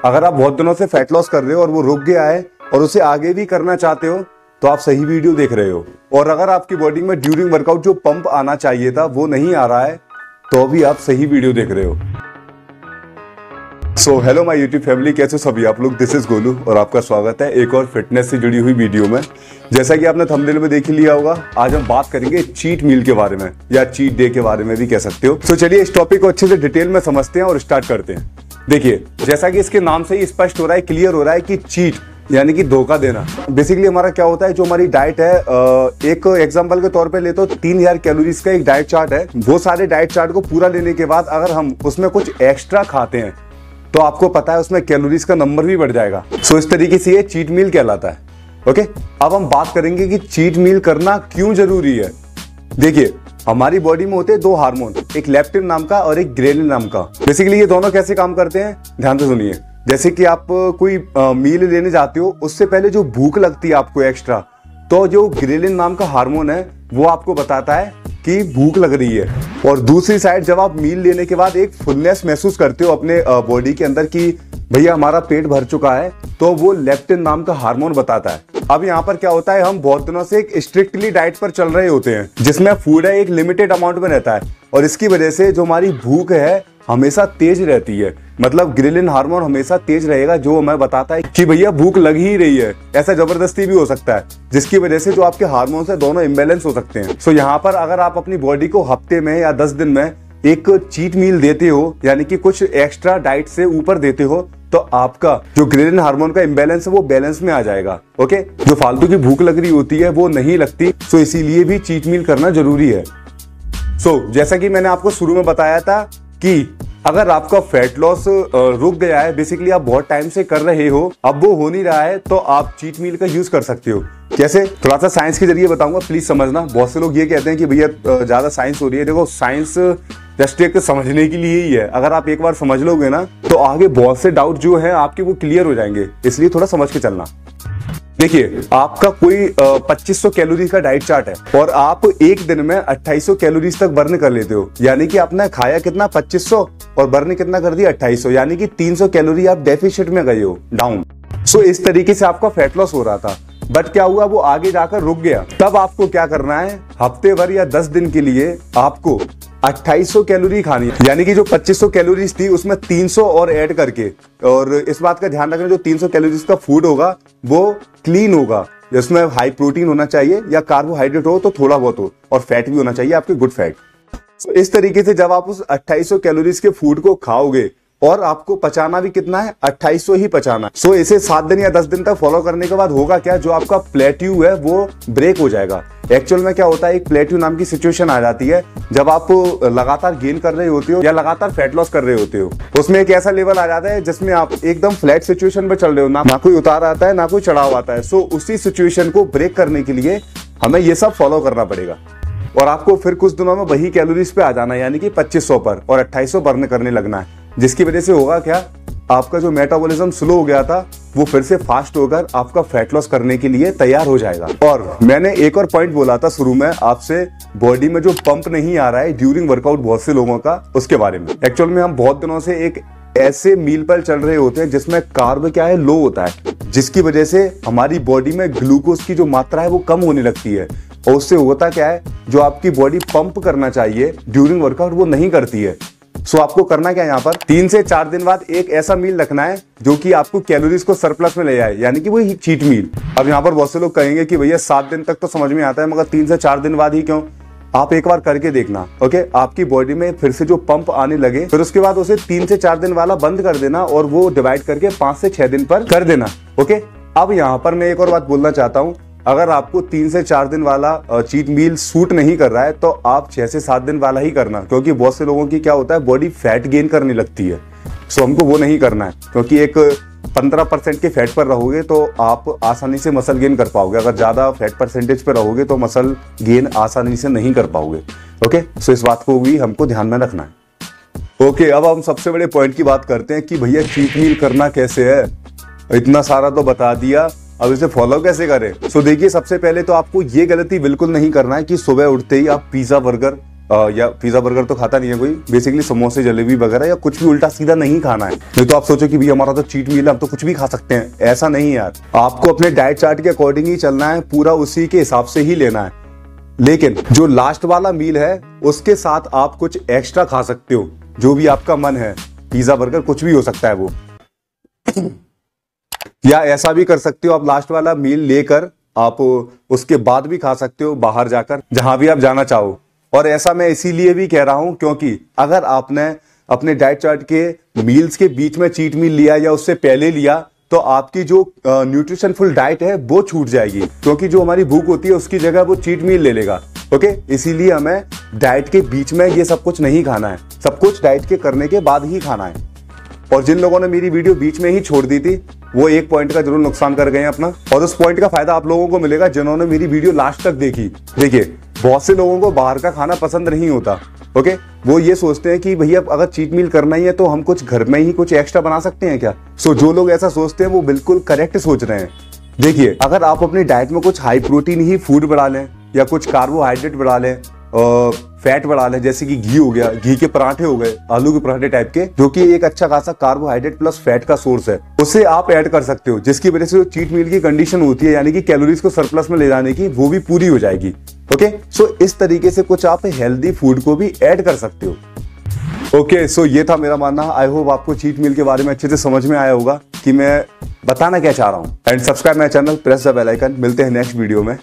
अगर आप बहुत दिनों से फैट लॉस कर रहे हो और वो रुक गया है और उसे आगे भी करना चाहते हो तो आप सही वीडियो देख रहे हो। और अगर आपकी बॉडी में ड्यूरिंग वर्कआउट जो पंप आना चाहिए था वो नहीं आ रहा है तो भी आप सही वीडियो देख रहे हो। So hello my YouTube family, कैसे सभी आप लोग। दिस इज गोलू और आपका स्वागत है एक और फिटनेस से जुड़ी हुई वीडियो में। जैसा कि आपने थंबनेल में देख ही लिया होगा, आज हम बात करेंगे चीट मील के बारे में या चीट डे के बारे में भी कह सकते हो। तो चलिए इस टॉपिक को अच्छे से डिटेल में समझते हैं और स्टार्ट करते हैं। देखिए, जैसा कि इसके नाम से ही स्पष्ट हो रहा है, क्लियर हो रहा है कि चीट यानी कि धोखा देना। बेसिकली हमारा क्या होता है, जो हमारी डाइट है, एक एग्जांपल के तौर पे ले तो 3000 कैलोरीज का एक डाइट चार्ट है। वो सारे डाइट चार्ट को पूरा लेने के बाद अगर हम उसमें कुछ एक्स्ट्रा खाते हैं तो आपको पता है उसमें कैलोरीज का नंबर भी बढ़ जाएगा। सो इस तरीके से ये चीट मील कहलाता है। ओके, अब हम बात करेंगे कि चीट मील करना क्यों जरूरी है। देखिए, हमारी बॉडी में होते हैं दो हार्मोन, एक लेप्टिन नाम का और एक ग्रेलिन नाम का। बेसिकली ये दोनों कैसे काम करते हैं, ध्यान से सुनिए। जैसे कि आप कोई मील लेने जाते हो, उससे पहले जो भूख लगती है आपको एक्स्ट्रा, तो जो ग्रेलिन नाम का हार्मोन है वो आपको बताता है कि भूख लग रही है। और दूसरी साइड जब आप मील लेने के बाद एक फुलनेस महसूस करते हो अपने बॉडी के अंदर कि भैया हमारा पेट भर चुका है, तो वो लेप्टिन नाम का हार्मोन बताता है। अब यहाँ पर क्या होता है, हम बहुत दिनों से एक स्ट्रिक्टली डाइट पर चल रहे होते हैं जिसमें फूड है एक लिमिटेड अमाउंट में रहता है और इसकी वजह से जो हमारी भूख है हमेशा तेज रहती है। मतलब ग्रेलिन हार्मोन हमेशा तेज रहेगा, जो हमें बताता है कि भैया भूख लग ही रही है। ऐसा जबरदस्ती भी हो सकता है जिसकी वजह से जो आपके हार्मोन्स है दोनों इम्बेलेंस हो सकते हैं। सो यहाँ पर अगर आप अपनी बॉडी को हफ्ते में या 10 दिन में एक चीट मील देते हो, यानी कि कुछ एक्स्ट्रा डाइट से ऊपर देते हो, तो आपका जो ग्रेलिन हार्मोन का इम्बेलेंस है वो बैलेंस में आ जाएगा। ओके, जो फालतू की भूख लग रही होती है वो नहीं लगती। सो इसीलिए भी चीट मील करना जरूरी है। सो जैसा कि मैंने आपको शुरू में बताया था कि अगर आपका फैट लॉस रुक गया है, बेसिकली आप बहुत टाइम से कर रहे हो, अब वो हो नहीं रहा है, तो आप चीट मील का यूज कर सकते हो। कैसे, थोड़ा सा साइंस के जरिए बताऊंगा, प्लीज समझना। बहुत से लोग ये कहते हैं कि भैया ज्यादा साइंस हो रही है। देखो, साइंस जस्ट एक समझने के लिए ही है। अगर आप एक बार समझ लोगे ना तो आगे बहुत से डाउट जो है आपके वो क्लियर हो जाएंगे, इसलिए थोड़ा समझ के चलना। देखिए, आपका कोई 2500 कैलोरी का डाइट चार्ट है और आप एक दिन में 2800 कैलोरीज तक बर्न कर लेते हो, यानी कि आपने खाया कितना 2500 और बर्न कितना कर दिया 2800, यानी कि 300 कैलोरी आप डेफिशिट में गए हो, डाउन। सो इस तरीके से आपका फैट लॉस हो रहा था, बट क्या हुआ, वो आगे जाकर रुक गया। तब आपको क्या करना है, हफ्ते भर या 10 दिन के लिए आपको 2800 कैलोरी खानी है, यानी कि जो 2500 कैलोरीज थी उसमें 300 और ऐड करके। और इस बात का ध्यान रखना, जो 300 कैलोरीज का फूड होगा वो क्लीन होगा, जिसमें हाई प्रोटीन होना चाहिए या कार्बोहाइड्रेट हो तो थोड़ा बहुत हो, और फैट भी होना चाहिए आपके गुड फैट। इस तरीके से जब आप उस 2800 कैलोरीज के फूड को खाओगे और आपको पचाना भी कितना है, 2800 ही पचाना। सो इसे 7 दिन या 10 दिन तक फॉलो करने के बाद होगा क्या, जो आपका प्लेट्यू है वो ब्रेक हो जाएगा। एक्चुअल में क्या होता है, एक प्लेट्यू नाम की सिचुएशन आ जाती है जब आप लगातार गेन कर रहे होते हो या लगातार फैट लॉस कर रहे होते हो। उसमें एक ऐसा लेवल आ जाता है जिसमें आप एकदम फ्लैट सिचुएशन पे चल रहे हो, ना कोई उतार आता है ना कोई चढ़ाव आता है। सो उसी सिचुएशन को ब्रेक करने के लिए हमें ये सब फॉलो करना पड़ेगा और आपको फिर कुछ दिनों में वही कैलोरीज पे आ जाना है, यानी कि 2500 पर, और 2800 बर्न करने लगना है। जिसकी वजह से होगा क्या, आपका जो मेटाबॉलिज्म स्लो हो गया था वो फिर से फास्ट होकर आपका फैट लॉस करने के लिए तैयार हो जाएगा। और मैंने एक और पॉइंट बोला था शुरू में आपसे, बॉडी में जो पंप नहीं आ रहा है ड्यूरिंग वर्कआउट बहुत से लोगों का, उसके बारे में। एक्चुअल में हम बहुत दिनों से एक ऐसे मील पर चल रहे होते हैं जिसमें कार्ब क्या है, लो होता है, जिसकी वजह से हमारी बॉडी में ग्लूकोज की जो मात्रा है वो कम होने लगती है। और उससे होता क्या है, जो आपकी बॉडी पंप करना चाहिए ड्यूरिंग वर्कआउट वो नहीं करती है। सो आपको करना क्या है, यहाँ पर 3 से 4 दिन बाद एक ऐसा मील रखना है जो कि आपको कैलोरीज को सरप्लस में ले आए, यानी कि वो चीट मील। अब यहाँ पर बहुत से लोग कहेंगे कि भैया 7 दिन तक तो समझ में आता है, मगर 3 से 4 दिन बाद ही क्यों। आप एक बार करके देखना। ओके, आपकी बॉडी में फिर से जो पंप आने लगे, फिर उसके बाद उसे 3 से 4 दिन वाला बंद कर देना और वो डिवाइड करके 5 से 6 दिन पर कर देना। ओके, अब यहाँ पर मैं एक और बात बोलना चाहता हूँ, अगर आपको 3 से 4 दिन वाला चीट मील सूट नहीं कर रहा है तो आप 6 से 7 दिन वाला ही करना, क्योंकि बहुत से लोगों की क्या होता है, बॉडी फैट गेन करने लगती है। सो हमको वो नहीं करना है, क्योंकि एक 15% के फैट पर रहोगे तो आप आसानी से मसल गेन कर पाओगे। अगर ज्यादा फैट परसेंटेज पर रहोगे तो मसल गेन आसानी से नहीं कर पाओगे। ओके, सो इस बात को भी हमको ध्यान में रखना है। ओके, अब हम सबसे बड़े पॉइंट की बात करते हैं कि भैया चीट मील करना कैसे है। इतना सारा तो बता दिया, अब इसे फॉलो कैसे करें। सो देखिए, सबसे पहले तो आपको ये गलती बिल्कुल नहीं करना है कि सुबह उठते ही आप पिज्जा बर्गर या पिज्जा बर्गर तो खाता नहीं है कोई, बेसिकली समोसे जलेबी वगैरह या कुछ भी उल्टा सीधा नहीं खाना है। नहीं तो आप सोचो कि भैया हमारा तो चीट मील है, हम तो कुछ भी खा सकते हैं, ऐसा नहीं यार। आपको अपने डाइट चार्ट के अकॉर्डिंग ही चलना है, पूरा उसी के हिसाब से ही लेना है। लेकिन जो लास्ट वाला मील है उसके साथ आप कुछ एक्स्ट्रा खा सकते हो, जो भी आपका मन है, पिज्जा बर्गर कुछ भी हो सकता है वो। या ऐसा भी कर सकते हो आप, लास्ट वाला मील लेकर आप उसके बाद भी खा सकते हो बाहर जाकर, जहां भी आप जाना चाहो। और ऐसा मैं इसीलिए भी कह रहा हूं क्योंकि अगर आपने अपने डाइट चार्ट के मील्स के बीच में चीट मील लिया या उससे पहले लिया तो आपकी जो न्यूट्रिशनफुल डाइट है वो छूट जाएगी, क्योंकि जो हमारी भूख होती है उसकी जगह वो चीट मील ले लेगा। ओके, इसीलिए हमें डाइट के बीच में ये सब कुछ नहीं खाना है, सब कुछ डाइट के करने के बाद ही खाना है। और जिन लोगों ने मेरी वीडियो बीच में ही छोड़ दी थी वो एक पॉइंट का जरूर नुकसान कर गए हैं अपना, और उस पॉइंट का फायदा आप लोगों को मिलेगा जिन्होंने मेरी वीडियो लास्ट तक देखी। देखिए, बहुत से लोगों को बाहर का खाना पसंद नहीं होता। ओके, वो ये सोचते हैं कि भैया अगर चीट मील करना ही है तो हम कुछ घर में ही कुछ एक्स्ट्रा बना सकते हैं क्या। जो लोग ऐसा सोचते हैं वो बिल्कुल करेक्ट सोच रहे हैं। देखिए, अगर आप अपनी डाइट में कुछ हाई प्रोटीन ही फूड बढ़ा लें या कुछ कार्बोहाइड्रेट बढ़ा लें, फैट बढ़ा लें, जैसे कि घी हो गया, घी के पराठे हो गए, आलू के पराठे टाइप के, जो कि एक अच्छा खासा कार्बोहाइड्रेट प्लस फैट का सोर्स है, उसे आप ऐड कर सकते हो, जिसकी वजह से जो चीट मील की कंडीशन होती है यानी कि कैलोरीज को सरप्लस में ले जाने की, वो भी पूरी हो जाएगी। ओके, इस तरीके से कुछ आप हेल्दी फूड को भी ऐड कर सकते हो। ओके, ये था मेरा मानना। आई होप आपको चीट मील के बारे में अच्छे से समझ में आया होगा कि मैं बताना क्या चाह रहा हूँ। And subscribe my channel, press the bell icon. मिलते हैं नेक्स्ट वीडियो में।